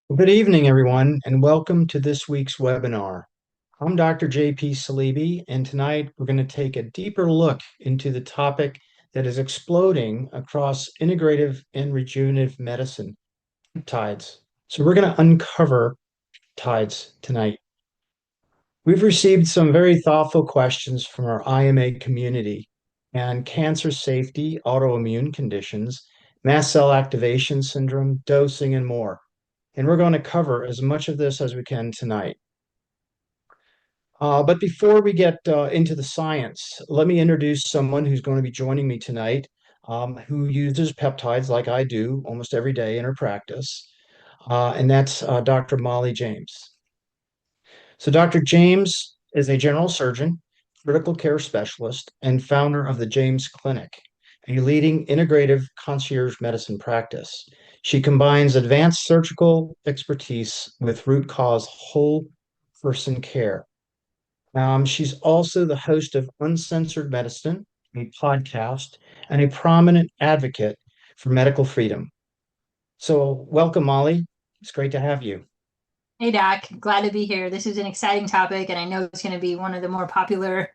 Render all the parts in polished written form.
Well, good evening, everyone, and welcome to this week's webinar. I'm Dr. JP Saleeby, and tonight we're going to take a deeper look into the topic that is exploding across integrative and regenerative medicine, peptides. So we're going to uncover peptides tonight. We've received some very thoughtful questions from our IMA community and cancer safety, autoimmune conditions, mast cell activation syndrome, dosing, and more. And we're going to cover as much of this as we can tonight. But before we get into the science, let me introduce someone who's going to be joining me tonight, who uses peptides like I do almost every day in her practice, and that's Dr. Mollie James. So Dr. James is a general surgeon, critical care specialist, and founder of the James Clinic, a leading integrative concierge medicine practice. She combines advanced surgical expertise with root cause whole person care. She's also the host of Uncensored Medicine, a podcast, and a prominent advocate for medical freedom. So, welcome, Mollie. It's great to have you. Hey Doc, glad to be here. This is an exciting topic, and I know it's going to be one of the more popular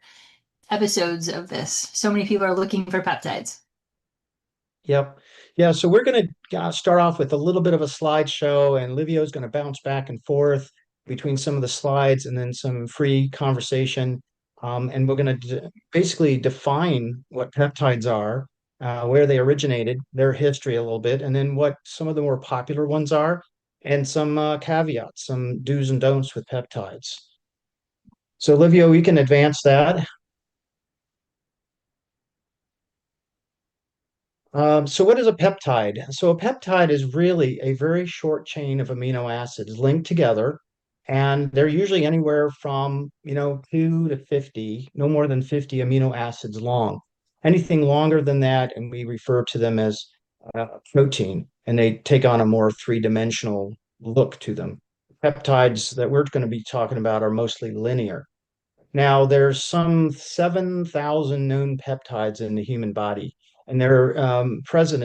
episodes of this. So many people are looking for peptides. Yep. Yeah. So, we're going to start off with a little bit of a slideshow, and Livio is going to bounce back and forth between some of the slides and then some free conversation. And we're going to basically define what peptides are, where they originated, their history a little bit, and then what some of the more popular ones are, and some caveats, some do's and don'ts with peptides. So, Livio, you can advance that. So what is a peptide? So a peptide is really a very short chain of amino acids linked together, and they're usually anywhere from, 2 to 50, no more than 50 amino acids long. Anything longer than that, and we refer to them as protein, and they take on a more three-dimensional look to them. Peptides that we're going to be talking about are mostly linear. Now, there's some 7,000 known peptides in the human body, and they're present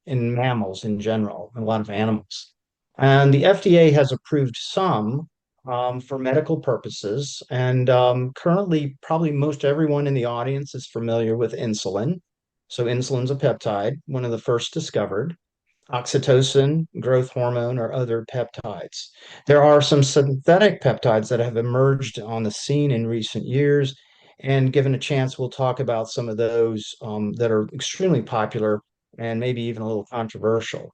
in mammals in general, a lot of animals. And the FDA has approved some for medical purposes. And currently, probably most everyone in the audience is familiar with insulin. So, insulin's a peptide, one of the first discovered. Oxytocin, growth hormone, or other peptides. There are some synthetic peptides that have emerged on the scene in recent years, and given a chance, we'll talk about some of those that are extremely popular and maybe even a little controversial.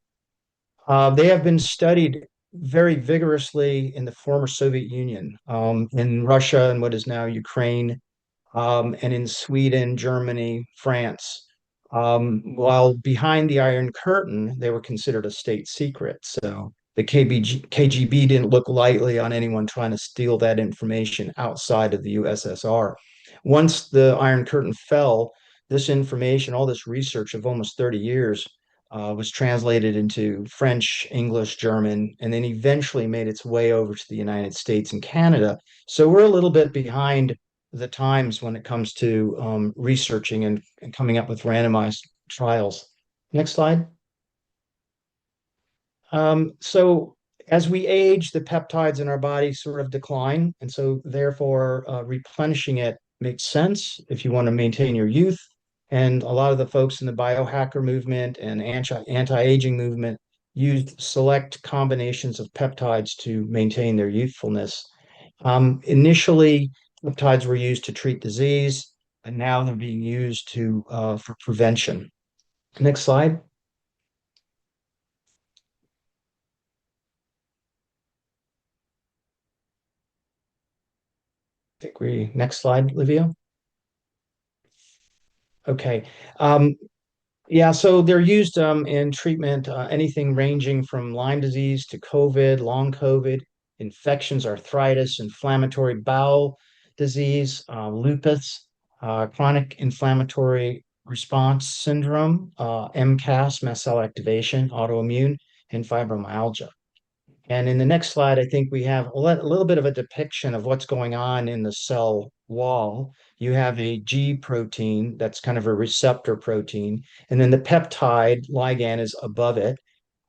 They have been studied very vigorously in the former Soviet Union, in Russia and what is now Ukraine, and in Sweden, Germany, France. While behind the Iron Curtain, they were considered a state secret. So the KGB didn't look lightly on anyone trying to steal that information outside of the USSR. Once the Iron Curtain fell, this information, all this research of almost 30 years, was translated into French, English, German, and then eventually made its way over to the United States and Canada. So we're a little bit behind the times when it comes to researching and coming up with randomized trials. Next slide. So as we age, the peptides in our body sort of decline, and so therefore replenishing it makes sense if you want to maintain your youth. And a lot of the folks in the biohacker movement and anti-aging movement used select combinations of peptides to maintain their youthfulness. Initially, peptides were used to treat disease, and now they're being used to for prevention. Next slide. I think we next slide, Livia. Okay. Um, yeah, so they're used in treatment, anything ranging from Lyme disease to COVID, long COVID, infections, arthritis, inflammatory bowel disease, lupus, chronic inflammatory response syndrome, MCAS, mast cell activation, autoimmune, and fibromyalgia. And in the next slide, I think we have a little bit of a depiction of what's going on in the cell wall. You have a G protein that's kind of a receptor protein, and then the peptide ligand is above it.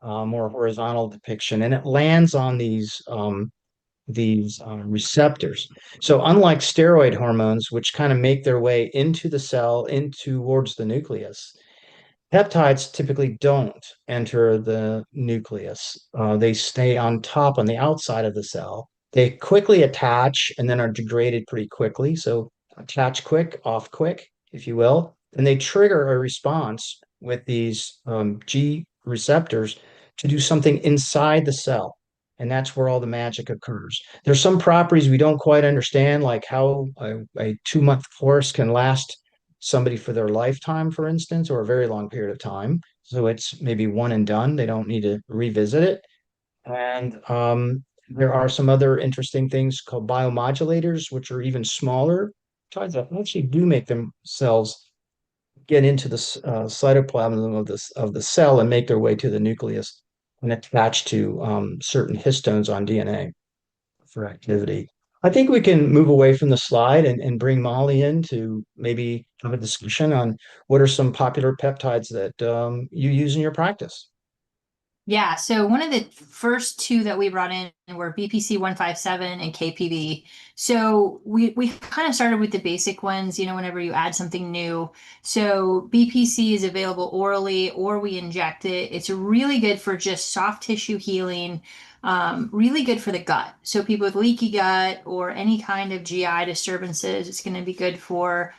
more horizontal depiction, and it lands on these receptors. So unlike steroid hormones, which kind of make their way into the cell, in towards the nucleus, peptides typically don't enter the nucleus. They stay on top on the outside of the cell. They quickly attach and then are degraded pretty quickly. So attach quick, off quick, if you will. And they trigger a response with these G receptors to do something inside the cell. And that's where all the magic occurs. There's some properties we don't quite understand, like how a 2 month course can last somebody for their lifetime, for instance, or a very long period of time. So it's maybe one and done. They don't need to revisit it. And there are some other interesting things called biomodulators, which are even smaller. Peptides that actually do make themselves get into the cytoplasm of the cell and make their way to the nucleus and attach to certain histones on DNA for activity. I think we can move away from the slide and bring Molly in to maybe have a discussion on what are some popular peptides that you use in your practice. Yeah, so one of the first two that we brought in were BPC 157 and KPV. So we kind of started with the basic ones, whenever you add something new. So BPC is available orally or we inject it. It's really good for just soft tissue healing, really good for the gut. So people with leaky gut or any kind of GI disturbances, it's going to be good for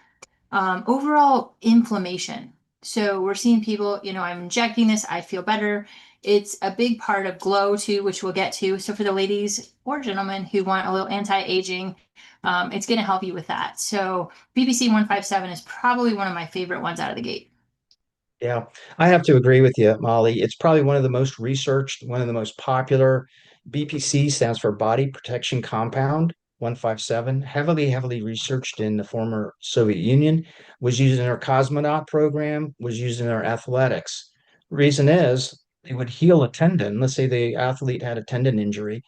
overall inflammation. So we're seeing people, I'm injecting this, I feel better. It's a big part of glow too, which we'll get to. So for the ladies or gentlemen who want a little anti-aging, it's going to help you with that. So BBC 157 is probably one of my favorite ones out of the gate. Yeah, I have to agree with you, Molly. It's probably one of the most researched, one of the most popular. BPC stands for Body Protection Compound 157, heavily researched in the former Soviet Union, was used in our cosmonaut program, was used in our athletics. Reason is it would heal a tendon. Let's say the athlete had a tendon injury.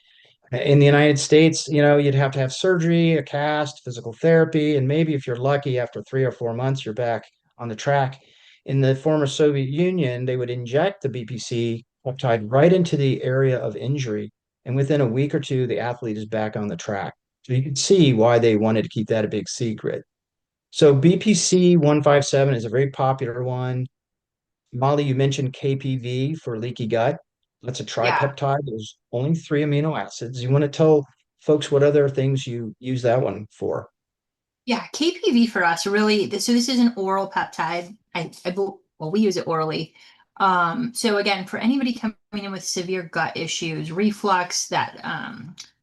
In the United States, you'd have to have surgery, a cast, physical therapy, and maybe if you're lucky, after 3 or 4 months, you're back on the track. In the former Soviet Union, they would inject the BPC peptide right into the area of injury, and within a week or two, the athlete is back on the track. So you can see why they wanted to keep that a big secret. So BPC 157 is a very popular one. Molly, you mentioned KPV for leaky gut. That's a Yeah. tripeptide. There's only three amino acids. You want to tell folks what other things you use that one for? Yeah, KPV for us really. So this is an oral peptide. Well, we use it orally. So again, for anybody coming in with severe gut issues, reflux, that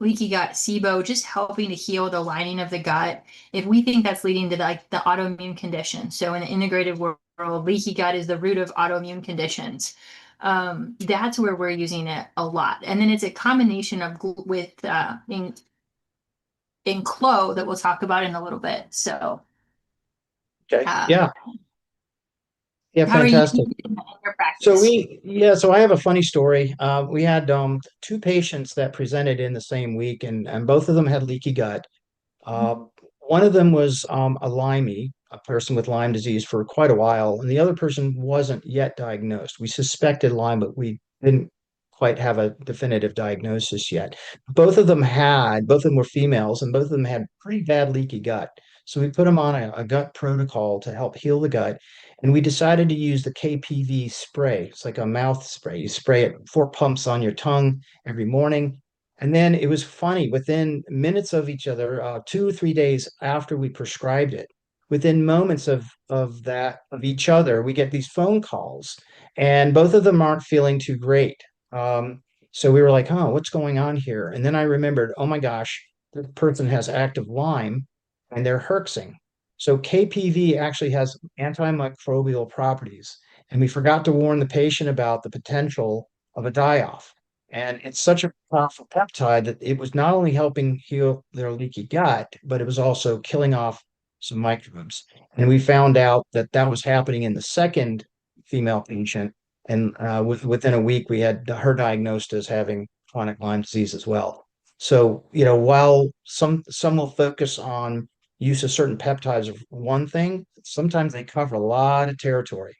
leaky gut, SIBO, just helping to heal the lining of the gut. If we think that's leading to the autoimmune condition, so in the integrative world, leaky gut is the root of autoimmune conditions. That's where we're using it a lot, and then it's a combination of with in Clo that we'll talk about in a little bit. So, Okay. um, Yeah. Yeah. how are you Fantastic. using it in your practice? So I have a funny story. We had two patients that presented in the same week, and both of them had leaky gut. Uh, one of them was a Limey, a person with Lyme disease for quite a while, and the other person wasn't yet diagnosed. We suspected Lyme, but we didn't quite have a definitive diagnosis yet. Both of them were females, and both of them had pretty bad leaky gut. So we put them on a gut protocol to help heal the gut, and we decided to use the KPV spray. It's like a mouth spray. You spray it 4 pumps on your tongue every morning. And then it was funny, within minutes of each other, 2 or 3 days after we prescribed it, within moments of each other, we get these phone calls, and both of them aren't feeling too great. So we were like, oh, what's going on here? And then I remembered, oh my gosh, the person has active Lyme and they're herxing. So KPV actually has antimicrobial properties. And we forgot to warn the patient about the potential of a die-off. And it's such a powerful peptide that it was not only helping heal their leaky gut, but it was also killing off some microbes. And we found out that that was happening in the second female patient. And within a week, we had her diagnosed as having chronic Lyme disease as well. So, while some will focus on use of certain peptides of one thing, sometimes they cover a lot of territory.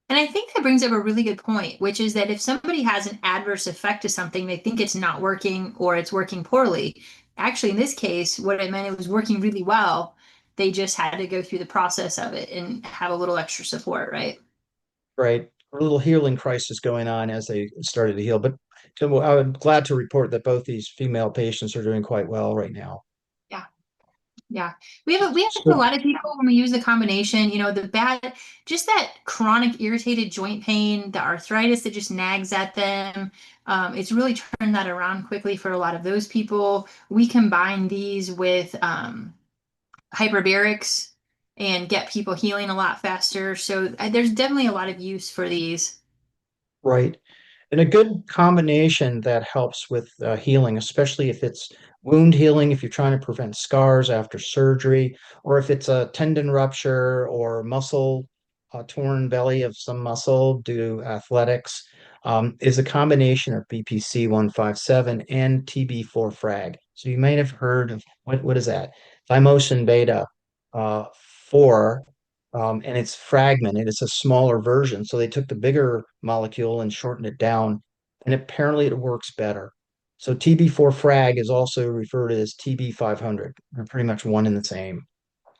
And I think that brings up a really good point, which is that if somebody has an adverse effect to something, they think it's not working or it's working poorly. Actually, in this case, what it meant, it was working really well. They just had to go through the process of it and have a little extra support, right? Right. A little healing crisis going on as they started to heal. But so I'm glad to report that both these female patients are doing quite well right now. Yeah. Yeah. We have a So, lot of people when we use the combination, the bad, just that chronic irritated joint pain, the arthritis that just nags at them. It's really turned that around quickly for a lot of those people. We combine these with hyperbarics and get people healing a lot faster. So there's definitely a lot of use for these. right. And a good combination that helps with healing, especially if it's wound healing, if you're trying to prevent scars after surgery, or if it's a tendon rupture or muscle torn belly of some muscle due to athletics, is a combination of BPC 157 and TB4 frag. So you may have heard of what is that? Thymosin beta uh, 4 and it's fragmented. It's a smaller version. So they took the bigger molecule and shortened it down, and apparently it works better. So TB4 frag is also referred to as TB 500. They're pretty much one and the same.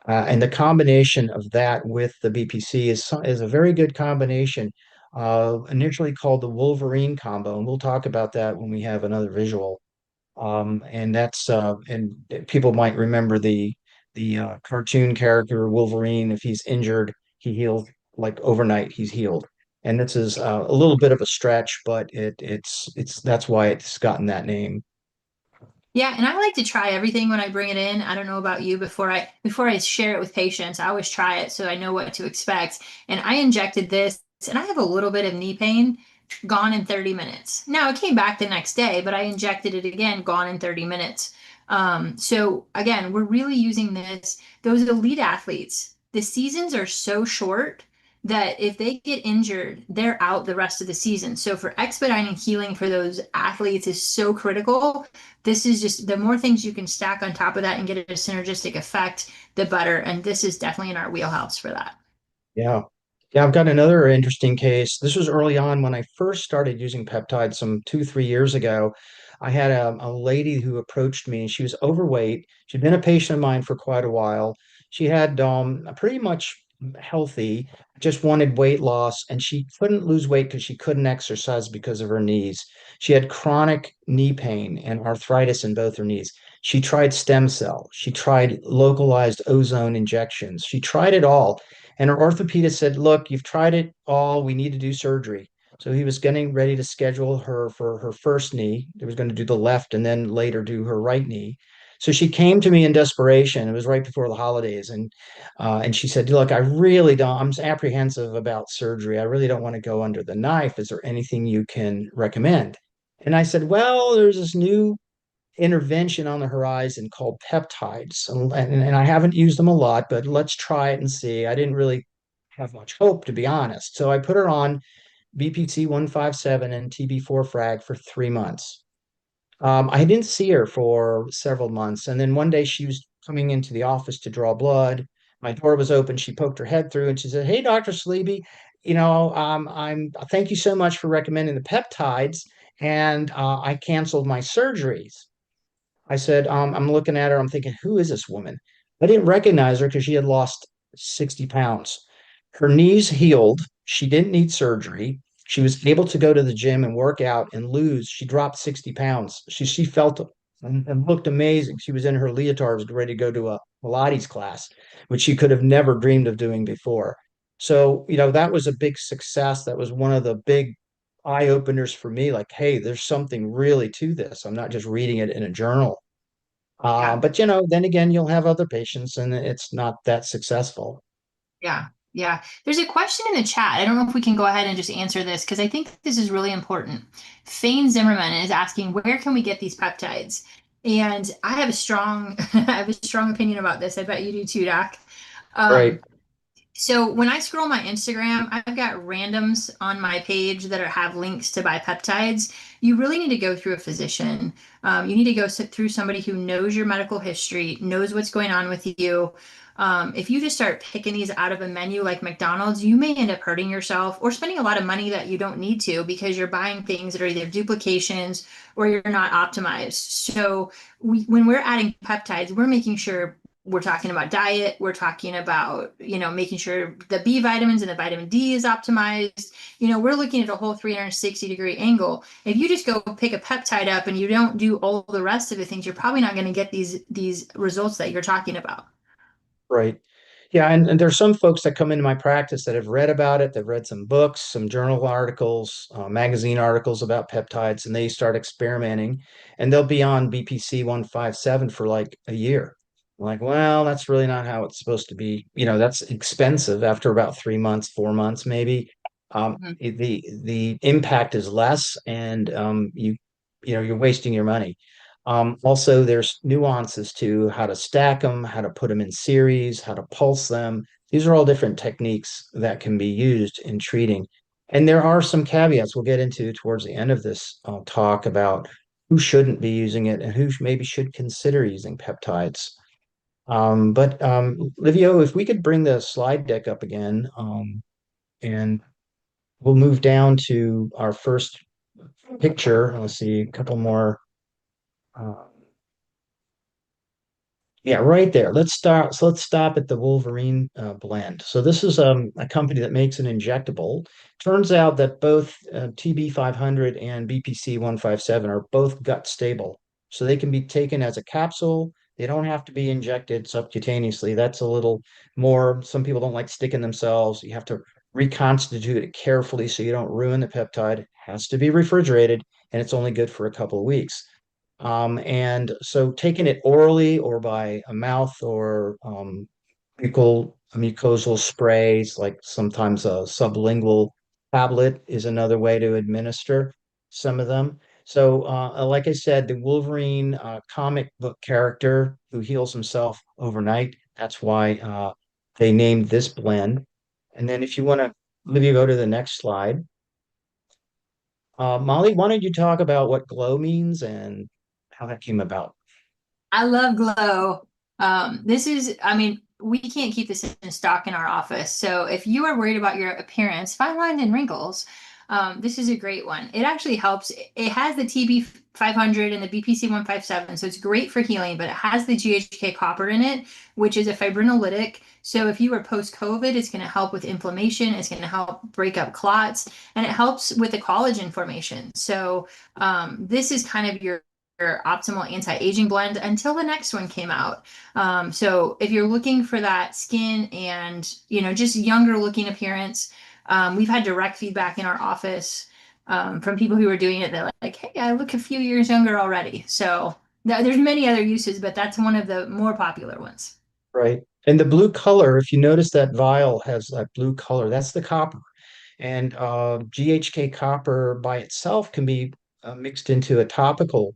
And the combination of that with the BPC is a very good combination, initially called the Wolverine combo. And we'll talk about that when we have another visual. And people might remember the cartoon character Wolverine. If he's injured, he heals like overnight. He's healed, and this is a little bit of a stretch, but it's that's why it's gotten that name. Yeah, and I like to try everything when I bring it in. I don't know about you before I share it with patients, I always try it so I know what to expect. And I injected this and I have a little bit of knee pain, gone in 30 minutes. Now it came back the next day, but I injected it again, gone in 30 minutes. So again, we're really using this. Those elite athletes, the seasons are so short that if they get injured, they're out the rest of the season. So for expediting healing for those athletes is so critical. This is just the more things you can stack on top of that and get a synergistic effect, the better. And this is definitely in our wheelhouse for that. Yeah. Yeah, I've got another interesting case. This was early on when I first started using peptides some 2, 3 years ago. I had a lady who approached me. She was overweight. She'd been a patient of mine for quite a while. She had pretty much healthy, just wanted weight loss, and she couldn't lose weight because she couldn't exercise because of her knees. She had chronic knee pain and arthritis in both her knees. She tried stem cell. She tried localized ozone injections. She tried it all, and her orthopedist said, "Look, you've tried it all. We need to do surgery." So he was getting ready to schedule her for her first knee. He was going to do the left and then later do her right knee. So she came to me in desperation. It was right before the holidays, and she said, "Look, I really don't. I'm apprehensive about surgery. I really don't want to go under the knife. Is there anything you can recommend?" And I said, "Well, there's this new intervention on the horizon called peptides. And I haven't used them a lot, but let's try it and see." I didn't really have much hope, to be honest. So I put her on BPC 157 and TB4 frag for 3 months. I didn't see her for several months. And then one day she was coming into the office to draw blood. My door was open. She poked her head through and she said, "Hey, Dr. Saleeby, thank you so much for recommending the peptides. And I canceled my surgeries." I said, I'm looking at her, I'm thinking, who is this woman? I didn't recognize her because she had lost 60 pounds. Her knees healed. She didn't need surgery. She was able to go to the gym and work out and lose. She dropped 60 pounds. She felt and looked amazing. She was in her leotards ready to go to a Pilates class, which she could have never dreamed of doing before. So, that was a big success. That was one of the big eye openers for me. Like, hey, there's something really to this. I'm not just reading it in a journal. Yeah. But then again, you'll have other patients and it's not that successful. Yeah. Yeah. There's a question in the chat. I don't know if we can go ahead and just answer this because I think this is really important. Fane Zimmerman is asking, where can we get these peptides? And I have a strong, I have a strong opinion about this. I bet you do too, Doc. Right. Um, So when I scroll my Instagram, I've got randoms on my page that have links to buy peptides. You really need to go through a physician. You need to go through somebody who knows your medical history, knows what's going on with you. If you just start picking these out of a menu like McDonald's, you may end up hurting yourself or spending a lot of money that you don't need to because you're buying things that are either duplications or you're not optimized. So when we're adding peptides, we're making sure we're talking about diet, we're talking about, making sure the B vitamins and the vitamin D is optimized. We're looking at a whole 360-degree angle. If you just go pick a peptide up and you don't do all the rest of the things, you're probably not going to get these results that you're talking about. Right. Yeah, and there's some folks that come into my practice that have read about it. They've read some books, some journal articles, magazine articles about peptides, and they start experimenting, and they'll be on BPC 157 for like a year. I'm like, well, that's really not how it's supposed to be. That's expensive after about 3 months, 4 months, maybe. Mhm. The impact is less, and you're wasting your money. Also, there's nuances to how to stack them, how to put them in series, how to pulse them. These are all different techniques that can be used in treating. And there are some caveats we'll get into towards the end of this talk about who shouldn't be using it and who maybe should consider using peptides. But Livio, if we could bring the slide deck up again, and we'll move down to our first picture. Let's see, a couple more. Uh, Yeah, right there. Let's start. So let's stop at the Wolverine blend. So this is a company that makes an injectable. Turns out that both TB 500 and BPC 157 are both gut stable. So they can be taken as a capsule. They don't have to be injected subcutaneously. That's a little more, some people don't like sticking themselves. You have to reconstitute it carefully so you don't ruin the peptide. It has to be refrigerated, and it's only good for a couple of weeks. And so taking it orally or by a mouth or mucosal sprays, like sometimes a sublingual tablet is another way to administer some of them. So, like I said, the Wolverine comic book character who heals himself overnight, that's why they named this blend. And then if you want to, maybe go to the next slide. Molly, why don't you talk about what glow means and how that came about? I love Glow. I mean, we can't keep this in stock in our office. So if you are worried about your appearance, fine lines and wrinkles, this is a great one. It actually helps. It has the TB 500 and the BPC 157, so it's great for healing, but it has the GHK copper in it, which is a fibrinolytic. So if you are post-COVID, it's going to help with inflammation, it's going to help break up clots, and it helps with the collagen formation. So this is kind of your optimal anti-aging blend until the next one came out. So if you're looking for that skin and just younger looking appearance, we've had direct feedback in our office from people who are doing it. They're like, "Hey, I look a few years younger already." So there's many other uses, but that's one of the more popular ones. Right. And the blue color, if you notice that vial has that blue color, that's the copper. And GHK copper by itself can be mixed into a topical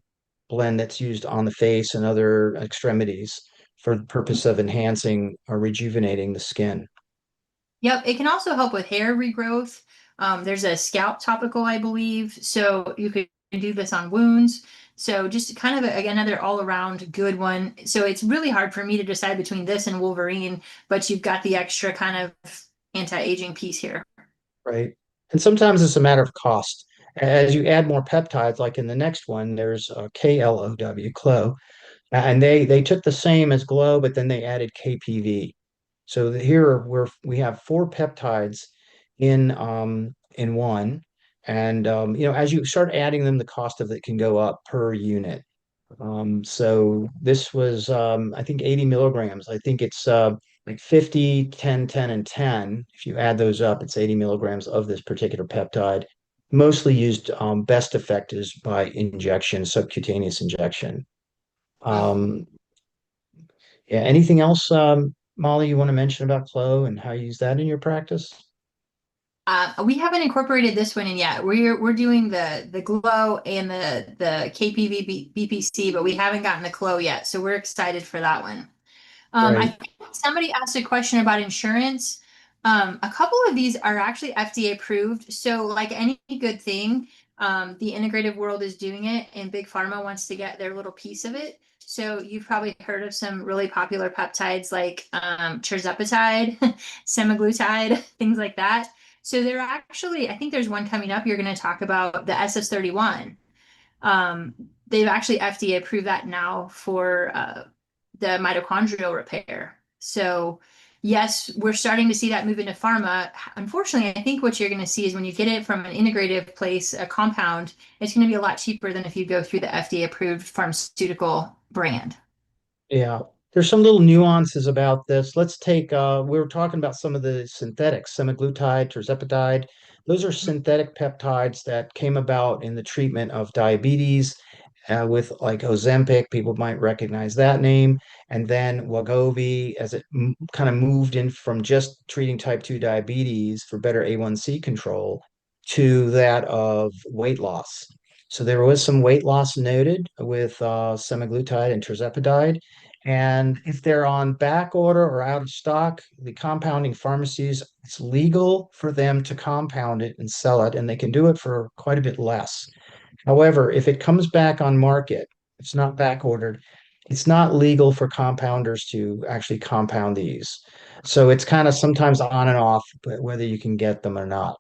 blend that's used on the face and other extremities for the purpose of enhancing or rejuvenating the skin. Yep, it can also help with hair regrowth. There's a scalp topical, I believe, so you could do this on wounds. So just kind of another all-around good one. So it's really hard for me to decide between this and Wolverine, but you've got the extra kind of anti-aging piece here. Right. And sometimes it's a matter of cost. As you add more peptides, like in the next one, there's KLOW, Clo, and they took the same as Glow, but then they added KPV. So here we have four peptides in one, and as you start adding them, the cost of it can go up per unit. So this was I think 80 milligrams. I think it's like 50, 10, 10, and 10. If you add those up, it's 80 milligrams of this particular peptide. Mostly used, best effect is by injection, subcutaneous injection. Mm. Um, yeah, anything else, Molly, you want to mention about Clo and how you use that in your practice? We haven't incorporated this one in yet. We're doing the glow and the KPV BPC, but we haven't gotten the glow yet. So we're excited for that one. I Right, think somebody asked a question about insurance. A couple of these are actually FDA approved. So, like any good thing, the integrative world is doing it, and Big Pharma wants to get their little piece of it. So you've probably heard of some really popular peptides like tirzepatide, semaglutide, things like that. So they're actually, I think there's one coming up you're going to talk about, the SS31. Um, they've actually FDA approved that now for the mitochondrial repair. So yes, we're starting to see that move into pharma. Unfortunately, I think what you're going to see is when you get it from an integrative place, a compound, it's going to be a lot cheaper than if you go through the FDA approved pharmaceutical brand. Yeah, there's some little nuances about this. Let's take, we were talking about some of the synthetics, semaglutide, tirzepatide. Those are synthetic peptides that came about in the treatment of diabetes with like Ozempic. People might recognize that name. And then Wegovy, as it kind of moved in from just treating type 2 diabetes for better A1C control to that of weight loss. So there was some weight loss noted with semaglutide and tirzepatide. And if they're on back order or out of stock, the compounding pharmacies, it's legal for them to compound it and sell it, and they can do it for quite a bit less. However, if it comes back on market, it's not back ordered, it's not legal for compounders to actually compound these. So it's kind of sometimes on and off, whether you can get them or not.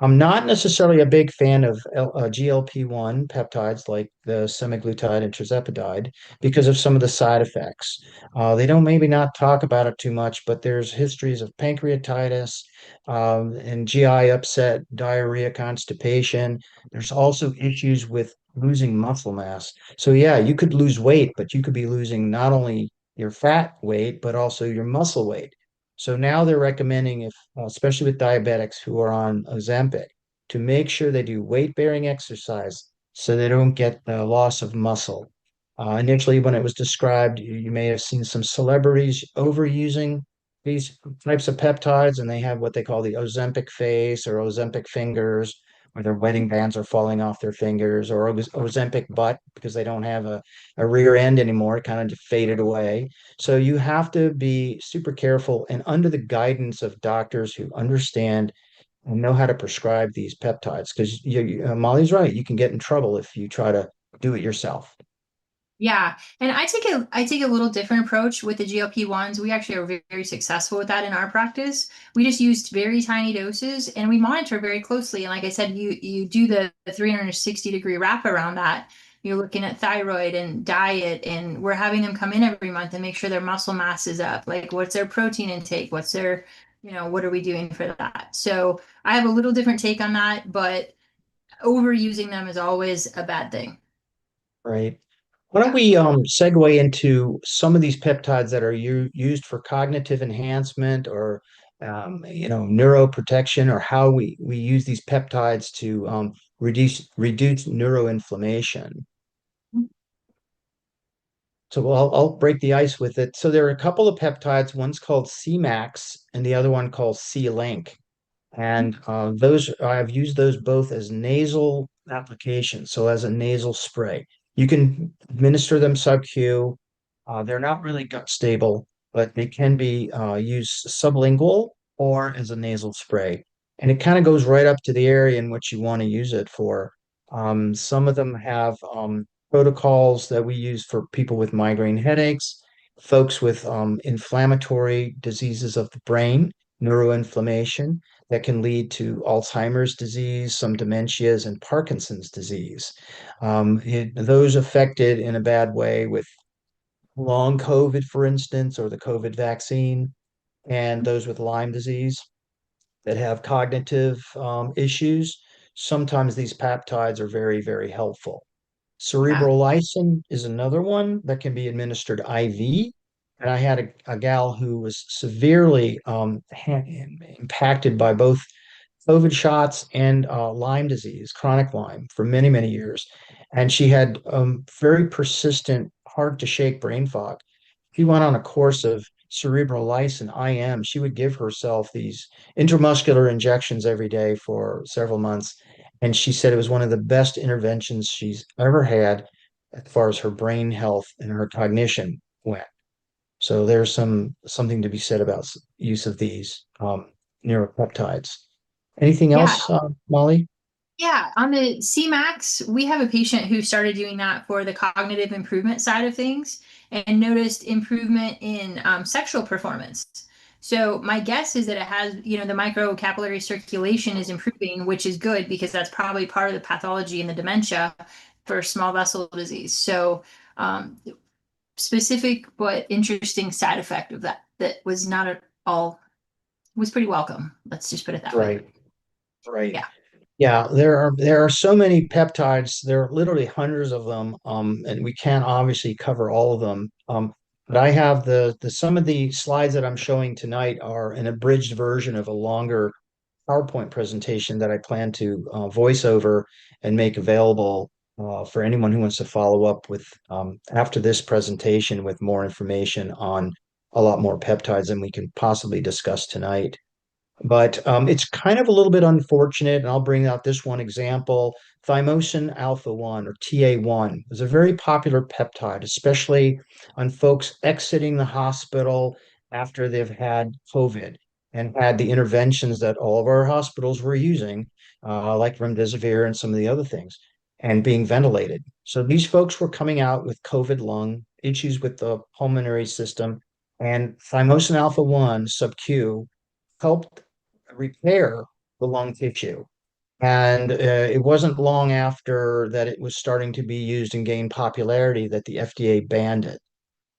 I'm not necessarily a big fan of GLP-1 peptides like the semaglutide and tirzepatide because of some of the side effects. They don't maybe not talk about it too much, but there's histories of pancreatitis and GI upset, diarrhea, constipation. There's also issues with losing muscle mass. So yeah, you could lose weight, but you could be losing not only your fat weight, but also your muscle weight. So now they're recommending if, especially with diabetics who are on Ozempic, to make sure they do weight-bearing exercise so they don't get the loss of muscle. Initially, when it was described, you may have seen some celebrities overusing these types of peptides, and they have what they call the Ozempic face or Ozempic fingers, where their wedding bands are falling off their fingers, or Ozempic butt because they don't have a rear end anymore. It kind of faded away. So you have to be super careful and under the guidance of doctors who understand and know how to prescribe these peptides. Because Mollie's right, you can get in trouble if you try to do it yourself. Yeah, and I take a little different approach with the GLP-1s. We actually are very successful with that in our practice. We just used very tiny doses and we monitor very closely. And like I said, you do the 360-degree wrap around that. You're looking at thyroid and diet, and we're having them come in every month and make sure their muscle mass is up. Like what's their protein intake? What's their, what are we doing for that? So I have a little different take on that, but overusing them is always a bad thing. Right. Why don't Yeah. we segue into some of these peptides that are used for cognitive enhancement or neuroprotection, or how we use these peptides to reduce neuroinflammation. So I'll break the ice with it. So there are a couple of peptides. One's called Cmax, and the other one called C-Link. And those I've used those both as nasal applications, so as a nasal spray. You can administer them sub-Q. They're not really gut stable, but they can be used sublingual or as a nasal spray. And it kind of goes right up to the area in which you want to use it for. Some of them have protocols that we use for people with migraine headaches, folks with inflammatory diseases of the brain, neuroinflammation that can lead to Alzheimer's disease, some dementias, and Parkinson's disease. Those affected in a bad way with long COVID, for instance, or the COVID vaccine, and those with Lyme disease that have cognitive issues. Sometimes these peptides are very, very helpful. Yeah. Cerebral lysin is another one that can be administered IV. And I had a gal who was severely impacted by both COVID shots and Lyme disease, chronic Lyme, for many, many years. And she had very persistent, hard to shake brain fog. She went on a course of cerebral lysin IM. She would give herself these intramuscular injections every day for several months. And she said it was one of the best interventions she's ever had as far as her brain health and her cognition went. So there's something to be said about use of these neuropeptides. Anything Yeah. else, Mollie? Yeah, on the CMAX, we have a patient who started doing that for the cognitive improvement side of things and noticed improvement in sexual performance. So my guess is that it has, the microcapillary circulation is improving, which is good because that's probably part of the pathology in the dementia for small vessel disease. So um, specific but interesting side effect of that was not at all, was pretty welcome. Let's just put it that way. Right, right. Yeah. Yeah, there are so many peptides. There are literally hundreds of them, and we can't obviously cover all of them. But I have the some of the slides that I'm showing tonight are an abridged version of a longer PowerPoint presentation that I plan to voice over and make available for anyone who wants to follow up with after this presentation with more information on a lot more peptides than we can possibly discuss tonight. But it's kind of a little bit unfortunate, and I'll bring out this one example. Thymosin alpha 1 or TA1 is a very popular peptide, especially on folks exiting the hospital after they've had COVID and had the interventions that all of our hospitals were using, like remdesivir and some of the other things, and being ventilated. So these folks were coming out with COVID lung issues with the pulmonary system, and thymosin alpha 1 sub-Q helped repair the lung tissue. And it wasn't long after that it was starting to be used and gain popularity that the FDA banned it.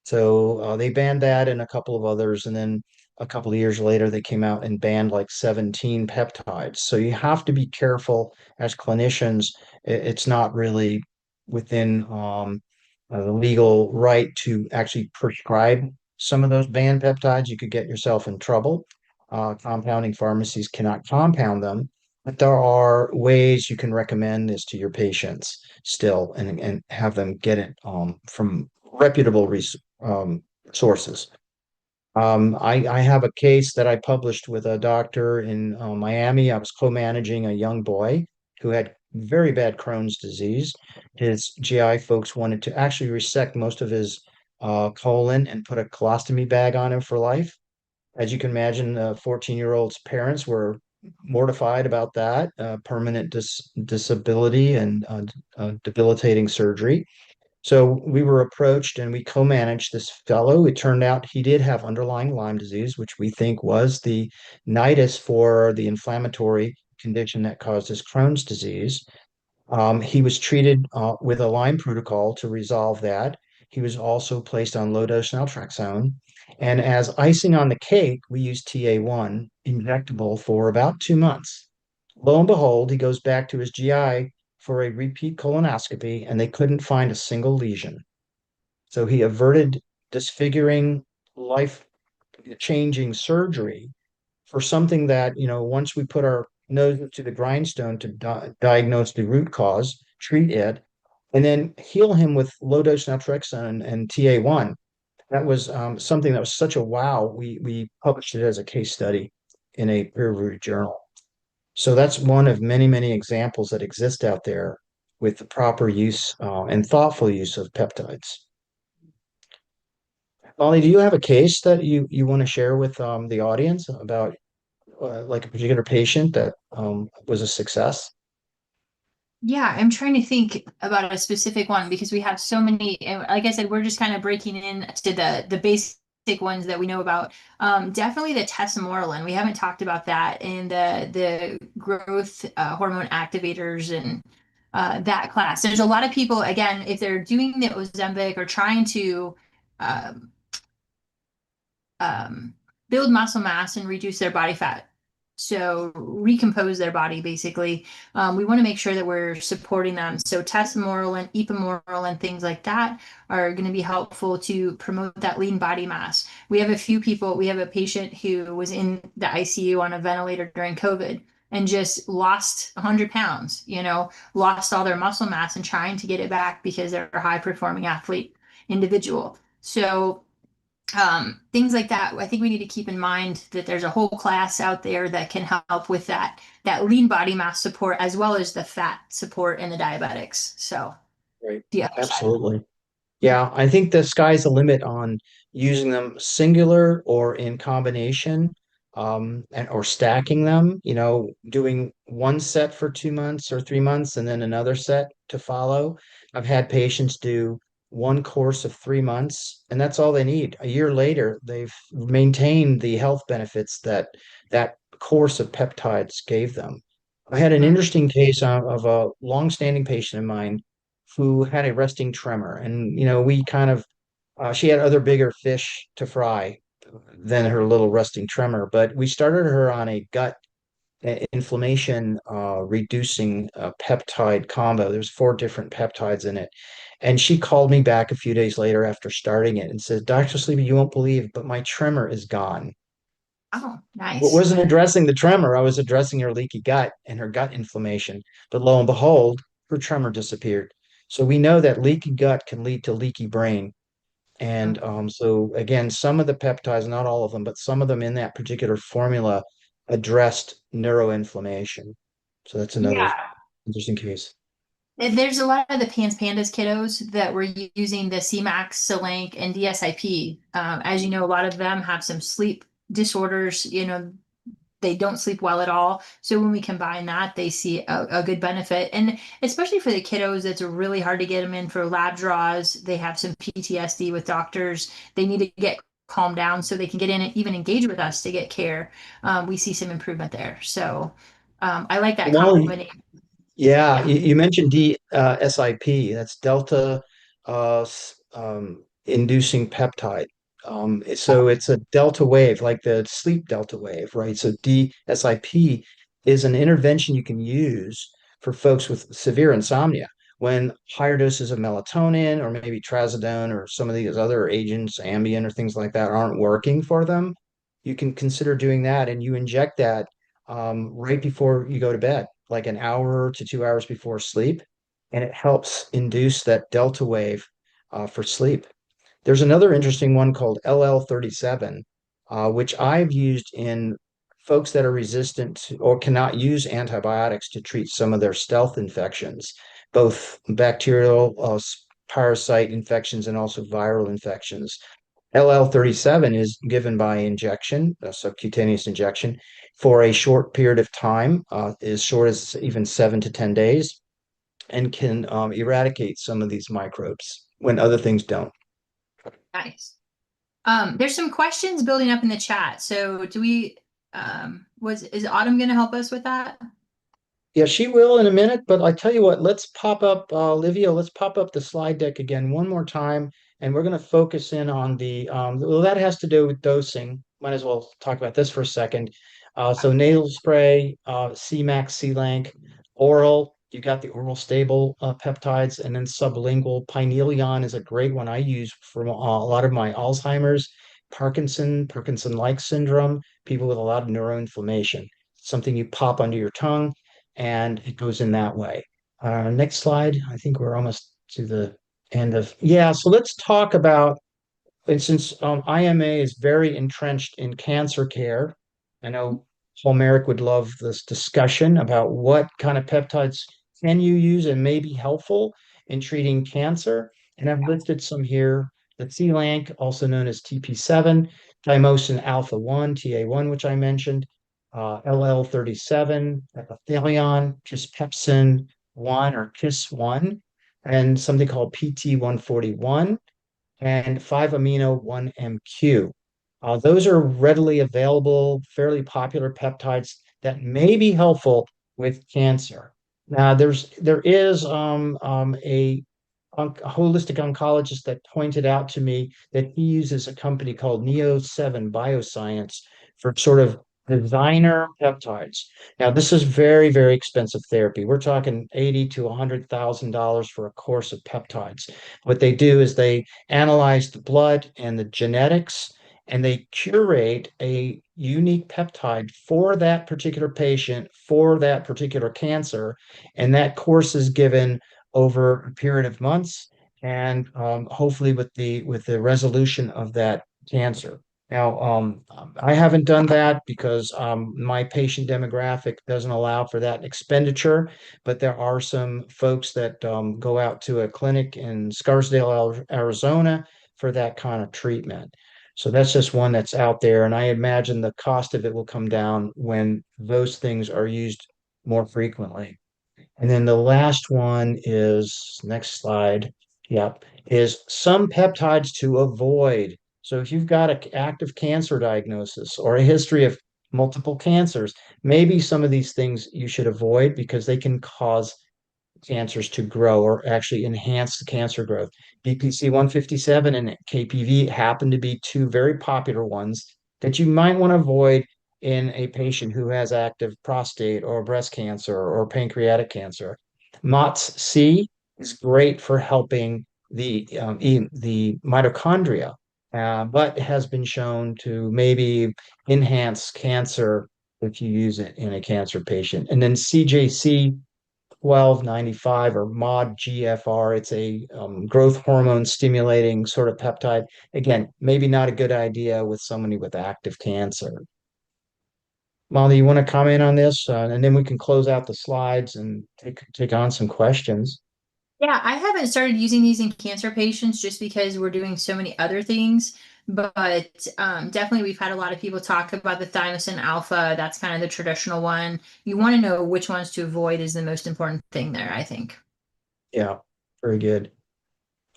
So they banned that and a couple of others. And then a couple of years later, they came out and banned like 17 peptides. So you have to be careful as clinicians. It's not really within the legal right to actually prescribe some of those banned peptides. You could get yourself in trouble. Compounding pharmacies cannot compound them, but there are ways you can recommend this to your patients still and have them get it from reputable sources. I have a case that I published with a doctor in Miami. I was co-managing a young boy who had very bad Crohn's disease. His GI folks wanted to actually resect most of his colon and put a colostomy bag on him for life. As you can imagine, the 14-year-old's parents were mortified about that permanent disability and debilitating surgery. So we were approached and we co-managed this fellow. It turned out he did have underlying Lyme disease, which we think was the nidus for the inflammatory condition that caused his Crohn's disease. He was treated with a Lyme protocol to resolve that. He was also placed on low dose naltrexone. And as icing on the cake, we used TA1 injectable for about 2 months. Lo and behold, he goes back to his GI for a repeat colonoscopy, and they couldn't find a single lesion. So he averted disfiguring, life changing surgery for something that, once we put our nose to the grindstone to diagnose the root cause, treat it, and then heal him with low dose naltrexone and TA1. That was something that was such a wow. We published it as a case study in a peer-reviewed journal. So that's one of many, many examples that exist out there with the proper use and thoughtful use of peptides. Molly, do you have a case that you want to share with the audience about like a particular patient that was a success? Yeah, I'm trying to think about a specific one because we have so many. And like I said, we're just kind of breaking in to the basic ones that we know about. Definitely the tesamorelin. We haven't talked about that and the growth hormone activators and that class. There's a lot of people, again, if they're doing the Ozempic or trying to um, um, build muscle mass and reduce their body fat. So recompose their body basically. We want to make sure that we're supporting them. So tesamorelin, ipamorelin, things like that are going to be helpful to promote that lean body mass. We have a few people, we have a patient who was in the ICU on a ventilator during COVID and just lost 100 pounds, lost all their muscle mass and trying to get it back because they're a high performing athlete individual. So things like that. I think we need to keep in mind that there's a whole class out there that can help with that lean body mass support as well as the fat support in the diabetics. So Right. the other side. Absolutely. Yeah, I think the sky's the limit on using them singular or in combination. and or stacking them, doing one set for 2 months or 3 months and then another set to follow. I've had patients do one course of 3 months, and that's all they need. A year later, they've maintained the health benefits that that course of peptides gave them. I had an Mm. interesting case of a longstanding patient of mine who had a resting tremor, and we kind of she had other bigger fish to fry than her little resting tremor. But we started her on a gut inflammation reducing peptide combo. There's four different peptides in it. And she called me back a few days later after starting it and said, Dr. Saleeby, you won't believe, but my tremor is gone. Oh, nice. Wasn't addressing the tremor. I was addressing her leaky gut and her gut inflammation. But lo and behold, her tremor disappeared. So we know that leaky gut can lead to leaky brain. Mm. And so again, some of the peptides, not all of them, but some of them in that particular formula addressed neuroinflammation. So that's another Yeah. interesting case. There's a lot of the Pans Pandas kiddos that were using the CMAX, Solank, and DSIP. As you know, a lot of them have some sleep disorders. They don't sleep well at all. So when we combine that, they see a good benefit. And especially for the kiddos, it's really hard to get them in for lab draws. They have some PTSD with doctors. They need to get calmed down so they can get in and even engage with us to get care. We see some improvement there. So I like that Well, combination. yeah, Yeah. you mentioned DSIP. That's delta inducing peptide. So it's a delta wave, like the sleep delta wave, right? So DSIP is an intervention you can use for folks with severe insomnia when higher doses of melatonin or maybe trazodone or some of these other agents, Ambien or things like that, aren't working for them. You can consider doing that, and you inject that right before you go to bed, like an hour to 2 hours before sleep, and it helps induce that delta wave for sleep. There's another interesting one called LL37, which I've used in folks that are resistant or cannot use antibiotics to treat some of their stealth infections, both bacterial, parasite infections, and also viral infections. LL37 is given by injection, a subcutaneous injection, for a short period of time, as short as even 7 to 10 days, and can eradicate some of these microbes when other things don't. Nice. There's some questions building up in the chat. So do we is Autumn going to help us with that? Yeah, she will in a minute, but I tell you what, let's pop up, Livia, let's pop up the slide deck again one more time, and we're going to focus in on well, that has to do with dosing. Might as well talk about this for a second. So nasal spray, C-Max, C-Lank, oral, you got the oral stable peptides, and then sublingual. Pinelion is a great one I use for a lot of my Alzheimer's, Parkinson-like syndrome, people with a lot of neuroinflammation. Something you pop under your tongue and it goes in that way. Next slide. I think we're almost to the end of, yeah. So let's talk about, and since IMA is very entrenched in cancer care, I know Paul Merrick would love this discussion about what kind of peptides can you use and may be helpful in treating cancer. And I've listed some here. The C-Lank, also known as TP7, thymosin alpha 1, TA1, which I mentioned, LL37, epithelion, kispepsin 1 or KISS1, and something called PT141 and 5-amino 1-MQ. Those are readily available, fairly popular peptides that may be helpful with cancer. Now, there is a holistic oncologist that pointed out to me that he uses a company called Neo7 Bioscience for sort of designer peptides. Now, this is very, very expensive therapy. We're talking 80 to $100,000 for a course of peptides. What they do is they analyze the blood and the genetics, and they curate a unique peptide for that particular patient, for that particular cancer. And that course is given over a period of months, and hopefully with the resolution of that cancer. Now, I haven't done that because my patient demographic doesn't allow for that expenditure, but there are some folks that go out to a clinic in Scarsdale, Arizona for that kind of treatment. So that's just one that's out there. And I imagine the cost of it will come down when those things are used more frequently. And then the last one is next slide. Yep, is some peptides to avoid. So if you've got an active cancer diagnosis or a history of multiple cancers, maybe some of these things you should avoid because they can cause cancers to grow or actually enhance the cancer growth. BPC 157 and KPV happen to be two very popular ones that you might want to avoid in a patient who has active prostate or breast cancer or pancreatic cancer. MOTS-C is great for helping the mitochondria, but has been shown to maybe enhance cancer if you use it in a cancer patient. And then CJC 1295 or MOD GFR. It's a growth hormone stimulating sort of peptide. Again, maybe not a good idea with somebody with active cancer. Molly, you want to comment on this? And then we can close out the slides and take on some questions. Yeah, I haven't started using these in cancer patients just because we're doing so many other things. But definitely, we've had a lot of people talk about the thymosin alpha. That's kind of the traditional one. You want to know which ones to avoid is the most important thing there, I think. Yeah, very good.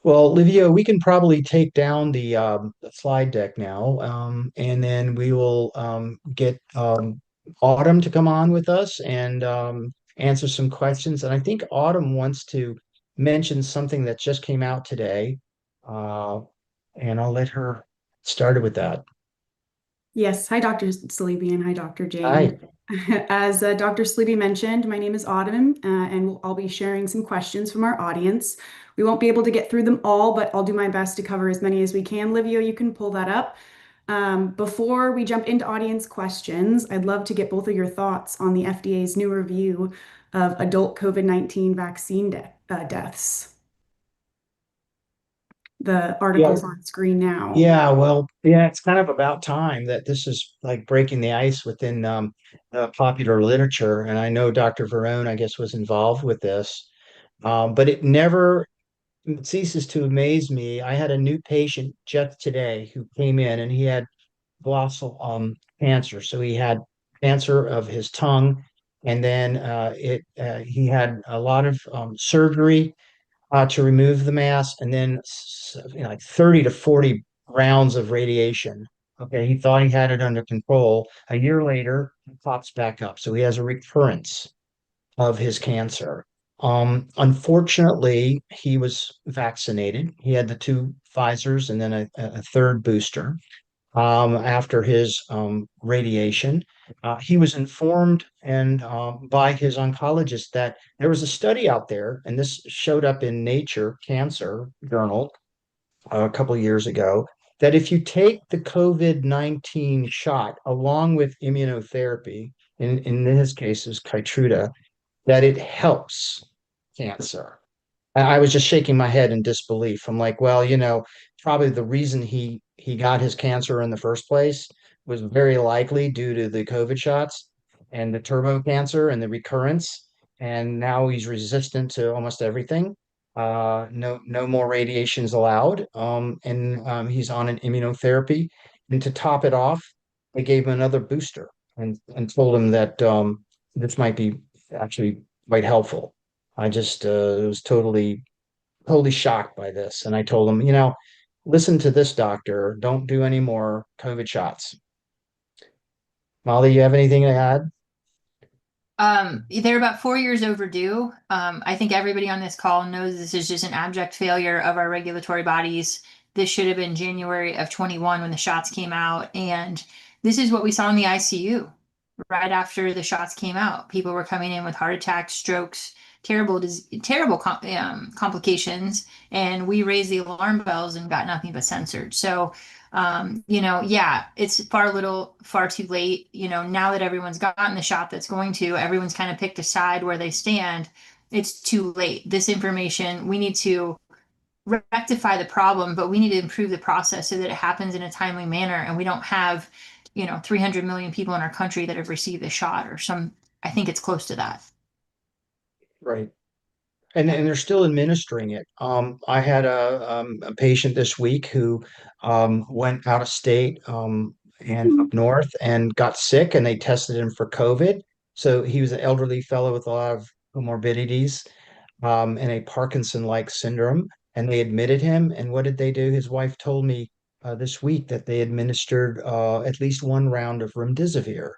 Well, Livia, we can probably take down the slide deck now, and then we will get Autumn to come on with us and answer some questions. And I think Autumn wants to mention something that just came out today, uh, and I'll let her start with that. Yes. Hi, Dr. Saleeby, and hi, Dr. Hi. Jane. As Dr. Saleeby mentioned, my name is Autumn, and I'll be sharing some questions from our audience. We won't be able to get through them all, but I'll do my best to cover as many as we can. Livio, you can pull that up. Before we jump into audience questions, I'd love to get both of your thoughts on the FDA's new review of adult COVID-19 vaccine deaths. The Yeah, article's on screen now. yeah, well, yeah, it's kind of about time that this is like breaking the ice within popular literature. And I know Dr. Verone, I guess, was involved with this. But it never ceases to amaze me. I had a new patient just today who came in and he had colossal cancer. So he had cancer of his tongue, and then he had a lot of surgery to remove the mass, and then like 30 to 40 rounds of radiation. Okay, he thought he had it under control. A year later, it pops back up. So he has a recurrence of his cancer. Unfortunately, he was vaccinated. He had the two Pfizers and then a third booster after his radiation. He was informed and by his oncologist that there was a study out there, and this showed up in Nature Cancer Journal a couple of years ago, that if you take the COVID-19 shot along with immunotherapy, in his case is Keytruda, that it helps cancer. I was just shaking my head in disbelief. I'm like, well, probably the reason he got his cancer in the first place was very likely due to the COVID shots and the turbo cancer and the recurrence. And now he's resistant to almost everything. No more radiations allowed. And he's on an immunotherapy. And to top it off, they gave him another booster and told him that this might be actually quite helpful. I just was totally shocked by this. And I told him, listen to this doctor. Don't do any more COVID shots. Molly, you have anything to add? They're about 4 years overdue. I think everybody on this call knows this is just an abject failure of our regulatory bodies. This should have been January of 21 when the shots came out. And this is what we saw in the ICU right after the shots came out. People were coming in with heart attacks, strokes, terrible complications. And we raised the alarm bells and got nothing but censored. So yeah, it's far too late. Now that everyone's gotten the shot that's going to, everyone's kind of picked a side where they stand. It's too late. This information, we need to rectify the problem, but we need to improve the process so that it happens in a timely manner and we don't have, 300 million people in our country that have received a shot or I think it's close to that. Right. and they're still administering it. I had a patient this week who went out of state and up north and got sick, and they tested him for COVID. So he was an elderly fellow with a lot of comorbidities and a Parkinson-like syndrome, and they admitted him. And what did they do? His wife told me this week that they administered at least one round of remdesivir.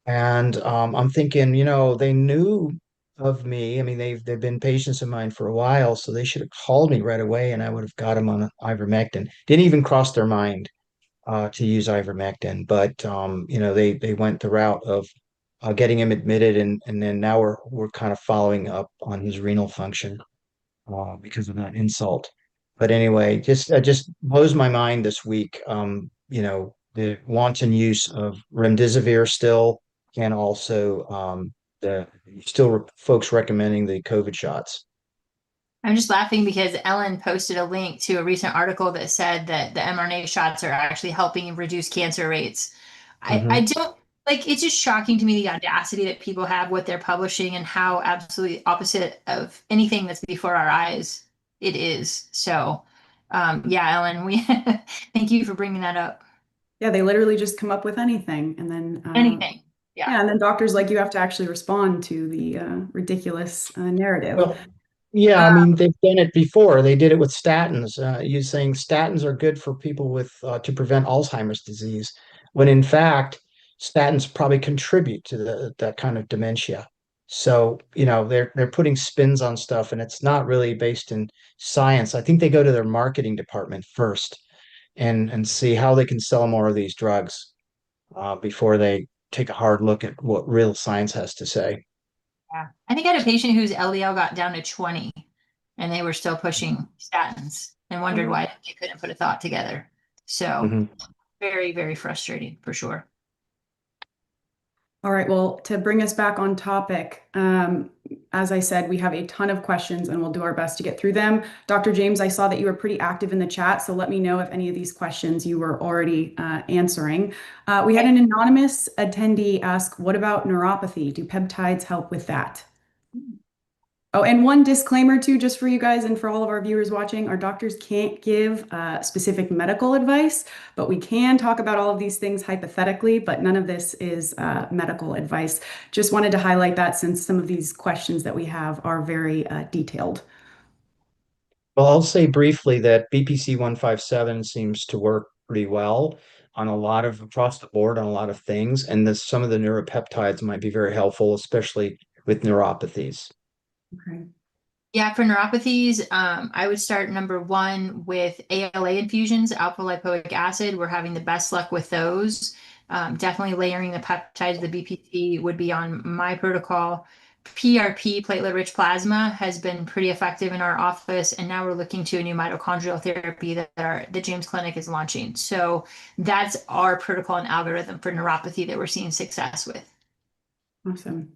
And I'm thinking, they knew of me. I mean, they've been patients of mine for a while, so they should have called me right away, and I would have got them on ivermectin. Didn't even cross their mind to use ivermectin, but they went the route of getting him admitted, and then now we're kind of following up on his renal function because of that insult. But anyway, just blows my mind this week. The wanton use of remdesivir still, and also the folks recommending the COVID shots. I'm just laughing because Ellen posted a link to a recent article that said that the mRNA shots are actually helping reduce cancer rates. I Hmm. don't like it's just shocking to me the audacity that people have what they're publishing and how absolutely opposite of anything that's before our eyes it is. So, yeah, Ellen, we thank you for bringing that up. Yeah, they literally just come up with anything. And then, Anything. yeah, Yeah. and then doctors like you have to actually respond to the ridiculous narrative. Well, yeah, I mean, they've done it before. They did it with statins. You saying statins are good for people with to prevent Alzheimer's disease, when in fact, statins probably contribute to that kind of dementia. So, they're putting spins on stuff, and it's not really based in science. I think they go to their marketing department first and see how they can sell more of these drugs before they take a hard look at what real science has to say. Yeah. I think I had a patient whose LDL got down to 20 and they were still pushing statins and wondered why they couldn't put a thought together. So Mhm. very, very frustrating for sure. All right, well, to bring us back on topic, as I said, we have a ton of questions and we'll do our best to get through them. Dr. James, I saw that you were pretty active in the chat, so let me know if any of these questions you were already answering. We had an anonymous attendee ask, what about neuropathy? Do peptides help with that? Oh, and one disclaimer too, just for you guys and for all of our viewers watching, our doctors can't give specific medical advice, but we can talk about all of these things hypothetically, but none of this is medical advice. Just wanted to highlight that since some of these questions that we have are very detailed. Well, I'll say briefly that BPC 157 seems to work pretty well on a lot of across the board on a lot of things, and some of the neuropeptides might be very helpful, especially with neuropathies. Okay. Yeah, for neuropathies, I would start number one with ALA infusions, alpha lipoic acid. We're having the best luck with those. Definitely layering the peptides, the BPC would be on my protocol. PRP, platelet-rich plasma, has been pretty effective in our office, and now we're looking to a new mitochondrial therapy that the James Clinic is launching. So that's our protocol and algorithm for neuropathy that we're seeing success with. Awesome.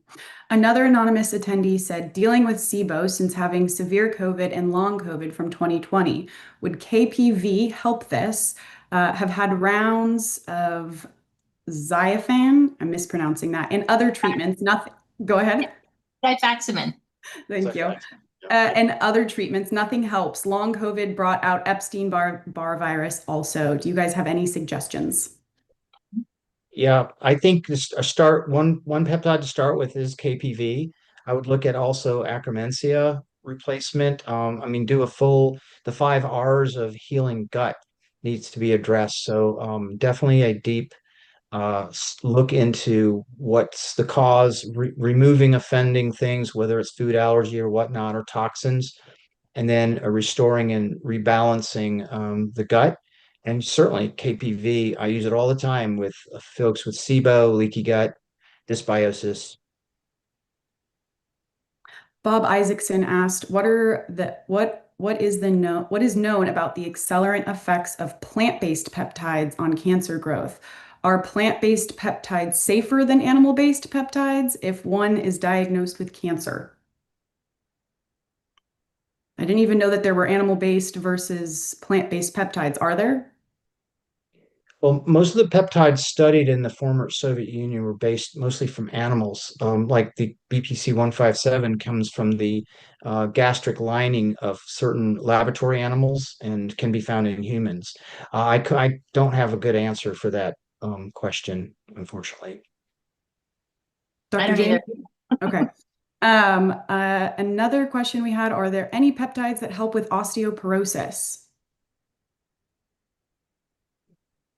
Another anonymous attendee said, dealing with SIBO since having severe COVID and long COVID from 2020, would KPV help this? Have had rounds of Xiafan, I'm mispronouncing that, and other treatments. Nothing. Go ahead. Rifaximin. Thank you. And other treatments, nothing helps. Long COVID brought out Epstein-Barr virus also. Do you guys have any suggestions? Yeah, I think a start one peptide to start with is KPV. I would look at also Akkermansia replacement. I mean, the 5 R's of healing gut needs to be addressed. So definitely a deep look into what's the cause, removing offending things, whether it's food allergy or whatnot, or toxins, and then restoring and rebalancing the gut. And certainly KPV, I use it all the time with folks with SIBO, leaky gut, dysbiosis. Bob Isaacson asked, what is known about the accelerant effects of plant-based peptides on cancer growth? Are plant-based peptides safer than animal-based peptides if one is diagnosed with cancer? I didn't even know that there were animal-based versus plant-based peptides. Are there? Well, most of the peptides studied in the former Soviet Union were based mostly from animals. Like the BPC 157 comes from the gastric lining of certain laboratory animals and can be found in humans. I don't have a good answer for that question, unfortunately. I Dr. don't James? either. Okay. Another question we had, are there any peptides that help with osteoporosis?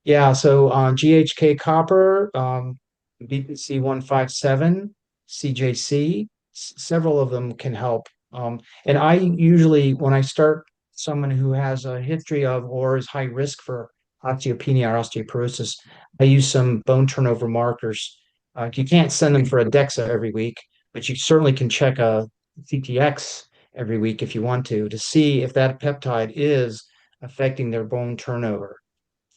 Yeah, so on GHK copper, BPC 157, CJC, several of them can help. And I usually, when I start someone who has a history of or is high risk for osteopenia or osteoporosis, I use some bone turnover markers. You can't send them for a DEXA every week, but you certainly can check a CTX every week if you want to see if that peptide is affecting their bone turnover.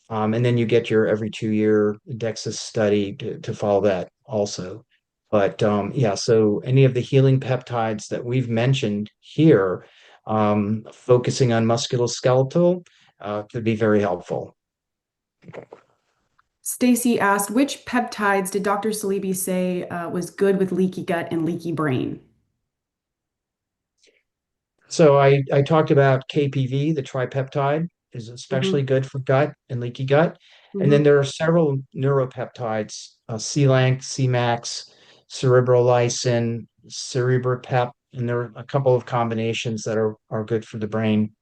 And then you get your every 2 year DEXA study to follow that also. But yeah, so any of the healing peptides that we've mentioned here, focusing on musculoskeletal, could be very helpful. Stacy asked, which peptides did Dr. Saleeby say was good with leaky gut and leaky brain? So I talked about KPV, the tripeptide, is especially Hmm. good for gut and leaky gut. And then Hmm. there are several neuropeptides, C-Lank, C-Max, cerebrolysin, cerebrapep, and there are a couple of combinations that are good for the brain.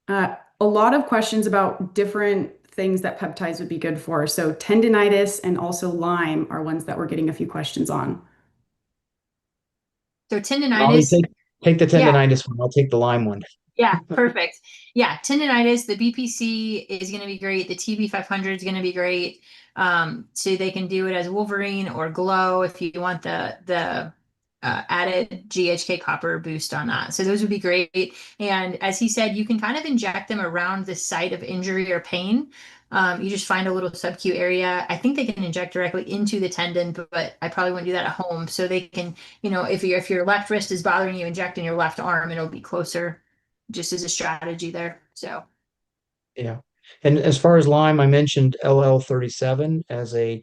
A lot of questions about different things that peptides would be good for. So tendinitis and also Lyme are ones that we're getting a few questions on. So Molly, tendinitis, take the yeah, tendinitis one. I'll take the Lyme one. yeah, perfect. Yeah, tendinitis, the BPC is going to be great. The TB 500 is going to be great. So they can do it as Wolverine or Glow if you want the added GHK copper boost on that. So those would be great. And as he said, you can kind of inject them around the site of injury or pain. You just find a little sub-Q area. I think they can inject directly into the tendon, but I probably wouldn't do that at home. So they can, if your left wrist is bothering you, inject in your left arm, it'll be closer just as a strategy there. So Yeah. And as far as Lyme, I mentioned LL37 as a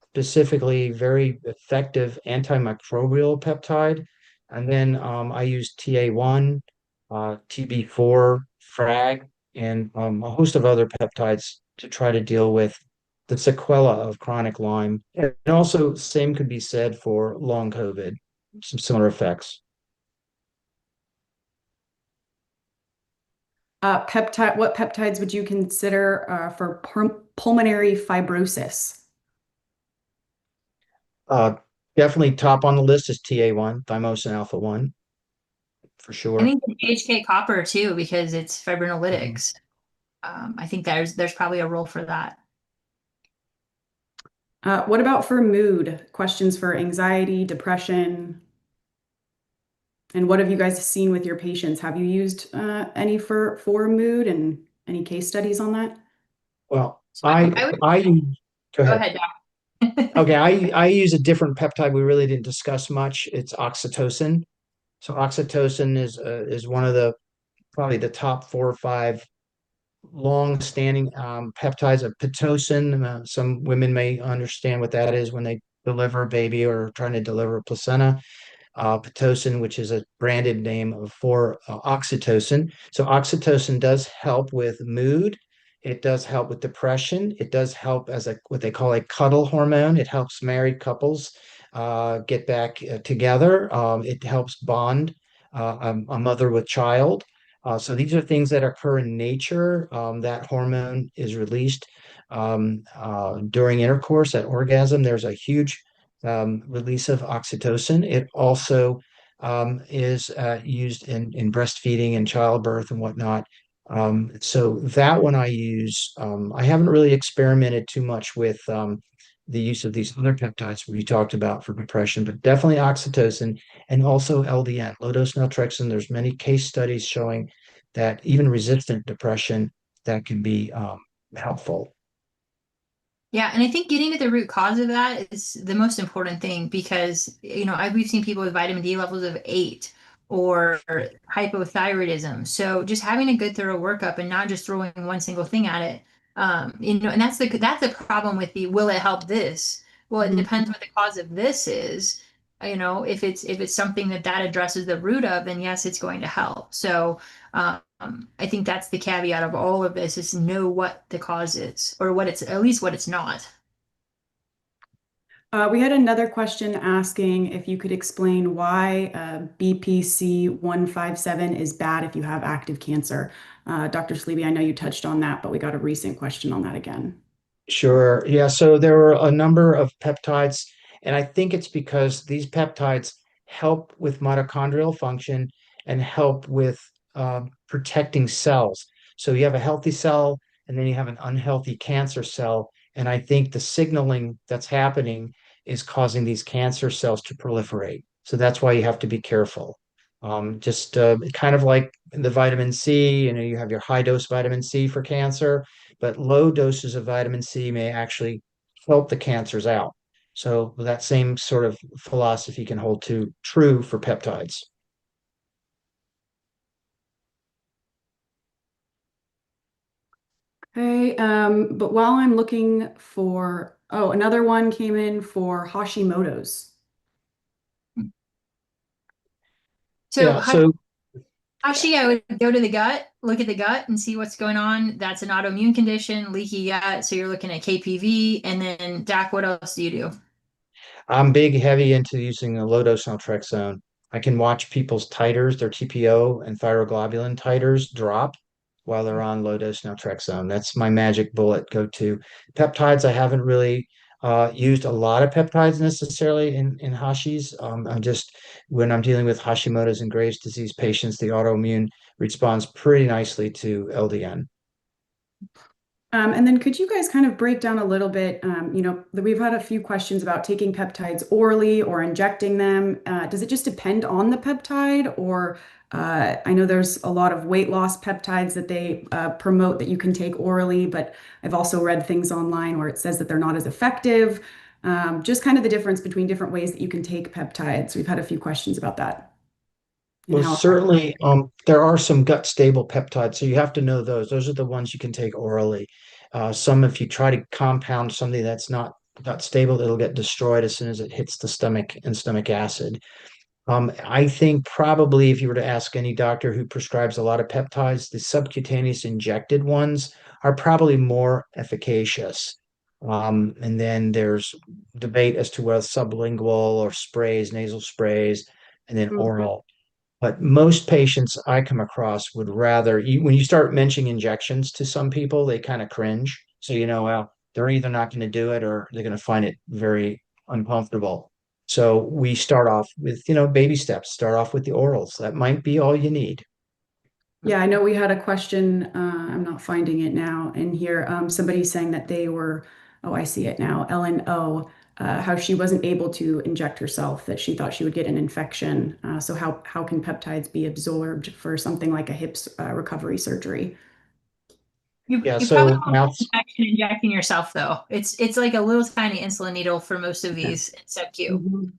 specifically very effective antimicrobial peptide. And then I use TA1, TB4, FRAG, and a host of other peptides to try to deal with the sequela of chronic Lyme. And also, same could be said for long COVID, some similar effects. What peptides would you consider for pulmonary fibrosis? Uh, Definitely top on the list is TA1, thymosin alpha 1, for I sure. think the HK copper too, because it's Mhm. fibrinolytics. I think there's probably a role for that. What about for mood? Questions for anxiety, depression, and what have you guys seen with your patients? Have you used any for mood and any case studies on that? Well, So I would I go go ahead. ahead, Doc. Okay, I use a different peptide we really didn't discuss much. It's oxytocin. So oxytocin is one of the probably the top 4 or 5 long-standing peptides of pitocin. Some women may understand what that is when they deliver a baby or trying to deliver a placenta. Pitocin, which is a branded name for oxytocin. So oxytocin does help with mood. It does help with depression. It does help as a what they call a cuddle hormone. It helps married couples get back together. It helps bond a mother with child. So these are things that occur in nature. That hormone is released during intercourse at orgasm. There's a huge release of oxytocin. It also is used in breastfeeding and childbirth and whatnot. So that one I use. I haven't really experimented too much with the use of these other peptides we talked about for depression, but definitely oxytocin and also LDN, low dose naltrexone. There's many case studies showing that even resistant depression that can be helpful. Yeah, and I think getting to the root cause of that is the most important thing because, we've seen people with vitamin D levels of 8 or hypothyroidism. So just having a good thorough workup and not just throwing one single thing at it And that's the problem with the will it help this? Well, it Mhm. depends what the cause of this is. If it's something that addresses the root of, then yes, it's going to help. So I think that's the caveat of all of this is know what the cause is, or what it's at least what it's not. We had another question asking if you could explain why BPC 157 is bad if you have active cancer. Dr. Saleeby, I know you touched on that, but we got a recent question on that again. Sure. Yeah. So there were a number of peptides, and I think it's because these peptides help with mitochondrial function and help with protecting cells. So you have a healthy cell, and then you have an unhealthy cancer cell. And I think the signaling that's happening is causing these cancer cells to proliferate. So that's why you have to be careful. Just kind of like the vitamin C, you have your high dose vitamin C for cancer, but low doses of vitamin C may actually help the cancers out. So that same sort of philosophy can hold true for peptides. Okay, but while I'm looking for, oh, another one came in for Hashimoto's. So Yeah, so Hashi, I would go to the gut, look at the gut and see what's going on. That's an autoimmune condition, leaky gut. So you're looking at KPV. And then, Doc, what else do you do? I'm big, heavy into using the low dose naltrexone. I can watch people's titers, their TPO and thyroglobulin titers drop while they're on low dose naltrexone. That's my magic bullet go to. Peptides, I haven't really used a lot of peptides necessarily in Hashis. I just, when I'm dealing with Hashimoto's and Graves' disease patients, the autoimmune responds pretty nicely to LDN. And then could you guys kind of break down a little bit, we've had a few questions about taking peptides orally or injecting them. Does it just depend on the peptide? Or I know there's a lot of weight loss peptides that they promote that you can take orally, but I've also read things online where it says that they're not as effective. Just kind of the difference between different ways that you can take peptides. We've had a few questions about that and Well, how. certainly, there are some gut stable peptides, so you have to know those. Those are the ones you can take orally. Some, if you try to compound something that's not gut stable, it'll get destroyed as soon as it hits the stomach and stomach acid. I think probably if you were to ask any doctor who prescribes a lot of peptides, the subcutaneous injected ones are probably more efficacious. And then there's debate as to whether sublingual or sprays, nasal sprays, and then Mhm. oral. But most patients I come across would rather, when you start mentioning injections to some people, they kind of cringe. So, well, they're either not going to do it or they're going to find it very uncomfortable. So we start off with, baby steps, start off with the orals. That might be all you need. Yeah, I know we had a question. I'm not finding it now in here. Somebody saying that they were, oh, I see it now, LNO, how she wasn't able to inject herself, that she thought she would get an infection. So how can peptides be absorbed for something like a hips recovery surgery? You Yeah, you probably so won't get mouth. an infection injecting yourself though. It's like a little tiny insulin needle for most of Okay. these sub-Q. Mhm.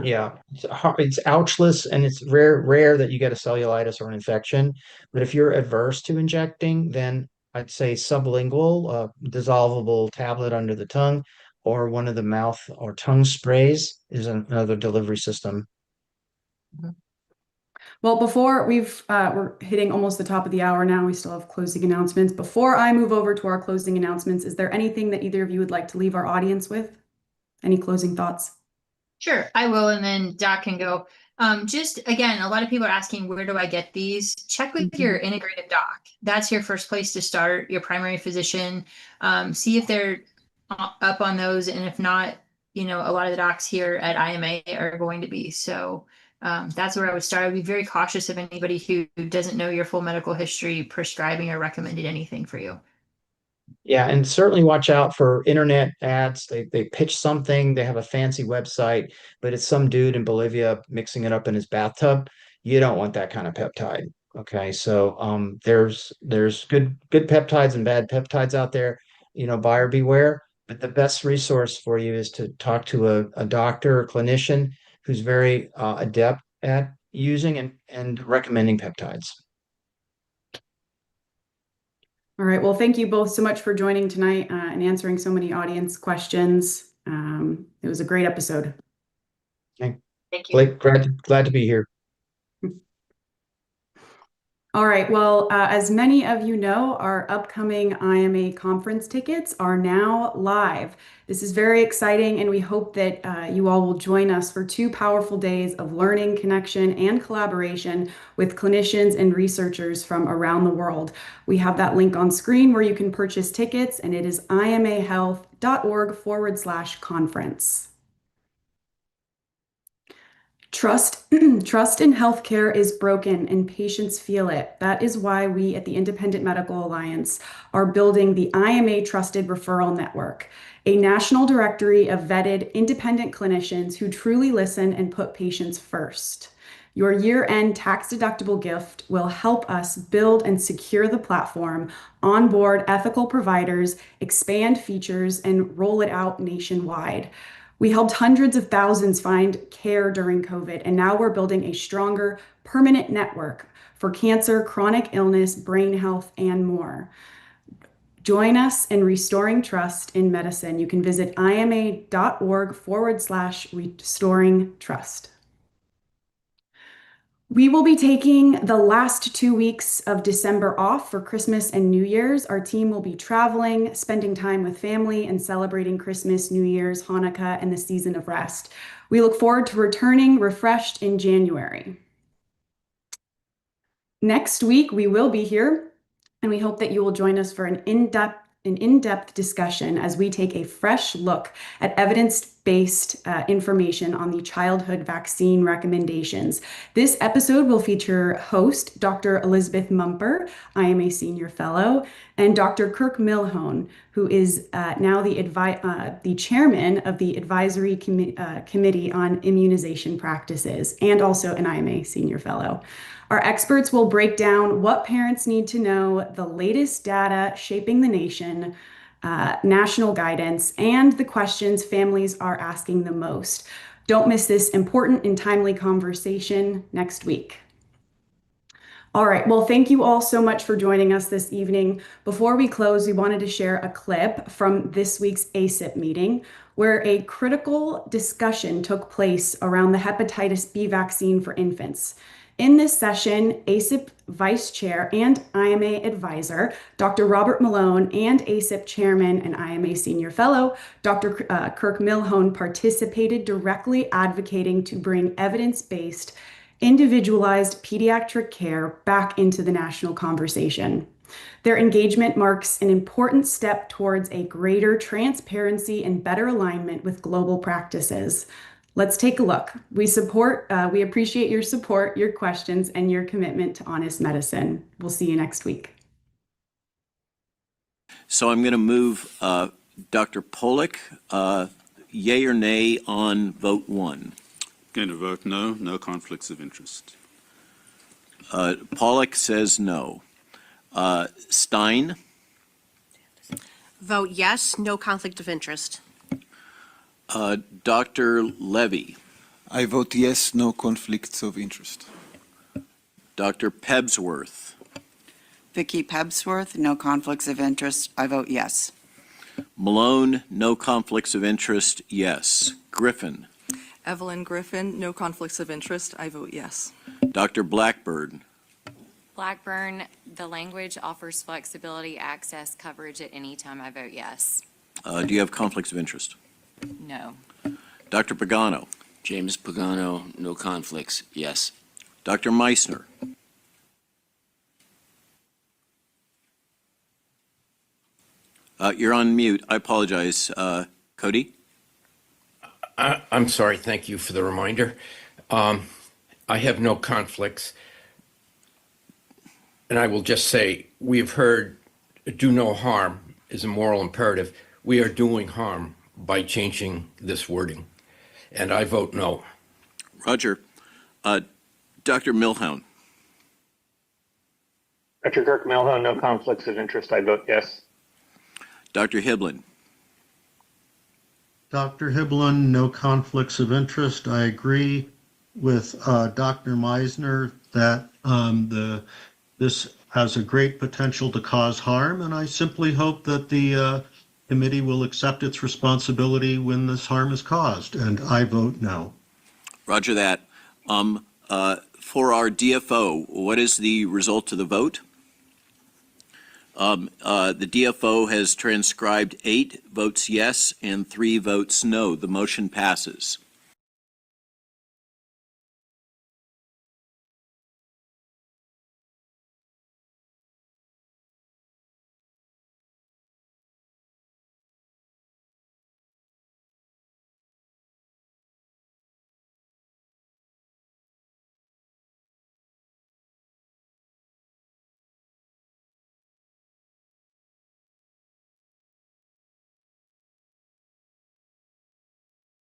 Yeah. Yeah, it's ouchless and it's rare that you get a cellulitis or an infection. But if you're adverse to injecting, then I'd say sublingual, dissolvable tablet under the tongue, or one of the mouth or tongue sprays is another delivery system. Mhm. Well, before we're hitting almost the top of the hour now, we still have closing announcements. Before I move over to our closing announcements, is there anything that either of you would like to leave our audience with? Any closing thoughts? Sure, I will, and then Doc can go. Just again, a lot of people are asking, where do I get these? Check with your Mhm. integrative doc. That's your first place to start, your primary physician. See if they're up on those, and if not, a lot of the docs here at IMA are going to be. So that's where I would start. I would be very cautious of anybody who doesn't know your full medical history prescribing or recommended anything for you. Yeah, and certainly watch out for internet ads. They pitch something, they have a fancy website, but it's some dude in Bolivia mixing it up in his bathtub. You don't want that kind of peptide. Okay, so there's good peptides and bad peptides out there. Buyer beware. But the best resource for you is to talk to a doctor or clinician who's very adept at using and recommending peptides. All right. Well, thank you both so much for joining tonight and answering so many audience questions. It was a great episode. Okay. Thank you. Blake, glad to be here. All right. Well, as many of you know, our upcoming IMA conference tickets are now live. This is very exciting, and we hope that you all will join us for 2 powerful days of learning, connection, and collaboration with clinicians and researchers from around the world. We have that link on screen where you can purchase tickets, and it is imahealth.org/conference. Trust in healthcare is broken and patients feel it. That is why we at the Independent Medical Alliance are building the IMA Trusted Referral Network, a national directory of vetted independent clinicians who truly listen and put patients first. Your year-end tax-deductible gift will help us build and secure the platform, onboard ethical providers, expand features, and roll it out nationwide. We helped hundreds of thousands find care during COVID, and now we're building a stronger, permanent network for cancer, chronic illness, brain health, and more. Join us in restoring trust in medicine. You can visit ima.org/restoring trust. We will be taking the last 2 weeks of December off for Christmas and New Year's. Our team will be traveling, spending time with family, and celebrating Christmas, New Year's, Hanukkah, and the season of rest. We look forward to returning refreshed in January. Next week, we will be here, and we hope that you will join us for an in-depth discussion as we take a fresh look at evidence-based information on the childhood vaccine recommendations. This episode will feature host Dr. Elizabeth Mumper, IMA Senior Fellow, and Dr. Kirk Milhone, who is now the chairman of the Advisory Committee on Immunization Practices and also an IMA Senior Fellow. Our experts will break down what parents need to know, the latest data shaping the nation, national guidance, and the questions families are asking the most. Don't miss this important and timely conversation next week. All right, well, thank you all so much for joining us this evening. Before we close, we wanted to share a clip from this week's ACIP meeting where a critical discussion took place around the hepatitis B vaccine for infants. In this session, ACIP Vice Chair and IMA Advisor, Dr. Robert Malone, and ACIP Chairman and IMA Senior Fellow, Dr. Kirk Milhone, participated directly advocating to bring evidence-based, individualized pediatric care back into the national conversation. Their engagement marks an important step towards a greater transparency and better alignment with global practices. Let's take a look. We appreciate your support, your questions, and your commitment to honest medicine. We'll see you next week. So I'm going to move Dr. Pollack, yay or nay on vote 1. Going to vote no, no conflicts of interest. Pollack says no. Stein, Vote yes, no conflict of interest. Dr. Levy, I vote yes, no conflicts of interest. Dr. Pebsworth, Vicky Pebsworth, no conflicts of interest. I vote yes. Malone, no conflicts of interest, yes. Griffin, Evelyn Griffin, no conflicts of interest. I vote yes. Dr. Blackburn, Blackburn, the language offers flexibility, access, coverage at any time. I vote yes. do you have conflicts of interest? No. Dr. Pagano, James Pagano, no conflicts, yes. Dr. Meissner, you're on mute. I apologize. Cody? I'm sorry. Thank you for the reminder. I have no conflicts. And I will just say, we have heard do no harm is a moral imperative. We are doing harm by changing this wording. And I vote no. Roger. Dr. Milhone, Dr. Kirk Milhone, no conflicts of interest. I vote yes. Dr. Hiblin, Dr. Hiblin, no conflicts of interest. I agree with Dr. Meissner that this has a great potential to cause harm, and I simply hope that the committee will accept its responsibility when this harm is caused, and I vote no. Roger that. For our DFO, what is the result of the vote? The DFO has transcribed 8 votes yes and 3 votes no. The motion passes.